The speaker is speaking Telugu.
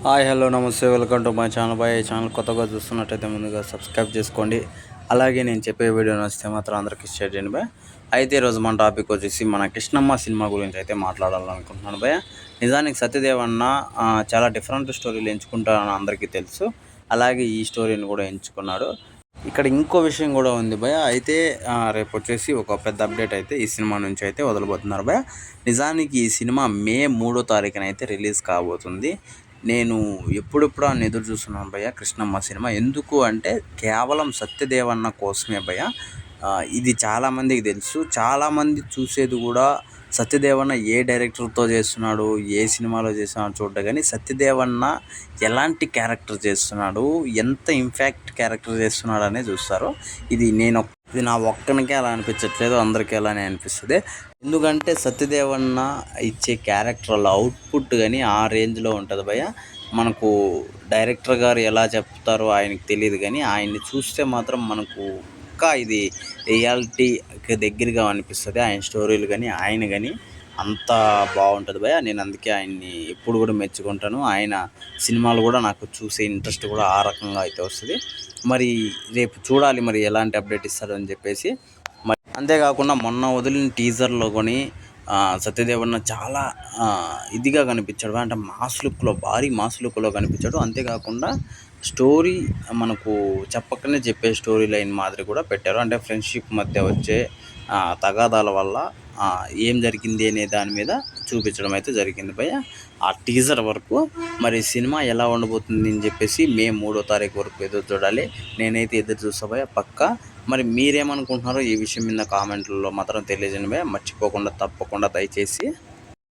హాయ్ హలో నమస్తే welcome to my channel bye. ఈ ఛానల్ కొత్తగా చూస్తున్నట్టయితే ముందుగా సబ్స్క్రైబ్ చేసుకోండి. అలాగే నేను చెప్పే వీడియో నచ్చితే మాత్రం అందరికీ షేర్ చేయండి బాయ్. అయితే ఈరోజు మన టాపిక్ వచ్చేసి మన కృష్ణమ్మ సినిమా గురించి అయితే మాట్లాడాలనుకుంటున్నాను బాయ్. నిజానికి సత్యదేవ్ అన్న చాలా డిఫరెంట్ స్టోరీలు ఎంచుకుంటారని అందరికీ తెలుసు. అలాగే ఈ స్టోరీని కూడా ఎంచుకున్నాడు. ఇక్కడ ఇంకో విషయం కూడా ఉంది భయ. అయితే రేపు వచ్చేసి ఒక పెద్ద అప్డేట్ అయితే ఈ సినిమా నుంచి అయితే వదలబోతున్నారు భయ. నిజానికి ఈ సినిమా మే 3వ తారీఖున అయితే రిలీజ్ కాబోతుంది. నేను ఎప్పుడెప్పుడు అని ఎదురు చూస్తున్నాను భయ్య కృష్ణమ్మ సినిమా. ఎందుకు అంటే కేవలం సత్యదేవన్న కోసమే భయ్య. ఇది చాలామందికి తెలుసు. చాలామంది చూసేది కూడా సత్యదేవన్న ఏ డైరెక్టర్తో చేస్తున్నాడు, ఏ సినిమాలో చేస్తున్నాడు చూడ్డా, కానీ సత్యదేవన్న ఎలాంటి క్యారెక్టర్ చేస్తున్నాడు, ఎంత ఇంపాక్ట్ క్యారెక్టర్ చేస్తున్నాడు అనే చూస్తారు. ఇది నా ఒక్కనికే అలా అనిపించట్లేదు, అందరికీ అలానే అనిపిస్తుంది. ఎందుకంటే సత్యదేవన్న ఇచ్చే క్యారెక్టర్ల అవుట్పుట్ కానీ ఆ రేంజ్లో ఉంటుంది భయ్య. మనకు డైరెక్టర్ గారు ఎలా చెప్తారో ఆయనకు తెలియదు, కానీ ఆయన్ని చూస్తే మాత్రం మనకు ఇంకా ఇది రియాలిటీకి దగ్గరగా అనిపిస్తుంది. ఆయన స్టోరీలు కానీ ఆయన కానీ అంత బాగుంటుంది భయ్య. నేను అందుకే ఆయన్ని ఎప్పుడు కూడా మెచ్చుకుంటాను. ఆయన సినిమాలు కూడా నాకు చూసే ఇంట్రెస్ట్ కూడా ఆ రకంగా అయితే వస్తుంది. మరి రేపు చూడాలి మరి ఎలాంటి అప్డేట్ ఇస్తారో అని చెప్పేసి. మరి అంతేకాకుండా మొన్న వదిలిన టీజర్లో కొని సత్యదేవన్న చాలా ఇదిగా కనిపించాడు. అంటే మాస్ లుక్లో, భారీ మాస్ లుక్లో కనిపించాడు. అంతేకాకుండా స్టోరీ మనకు చెప్పకనే చెప్పే స్టోరీ లైన్ మాదిరి కూడా పెట్టారు. అంటే ఫ్రెండ్షిప్ మధ్య వచ్చే తగాదాల వల్ల ఏం జరిగింది అనే దాని మీద చూపించడం అయితే జరిగింది భయ్య ఆ టీజర్ వరకు. మరి సినిమా ఎలా ఉండబోతుంది అని చెప్పేసి మే 3వ తారీఖు వరకు ఎదురు చూడాలి. నేనైతే ఎదురు చూస్తా భయ్య పక్కా. మరి మీరేమనుకుంటున్నారో ఈ విషయం మీద కామెంట్లలో మాత్రం తెలియజేయండి భయ్య. మర్చిపోకుండా తప్పకుండా దయచేసి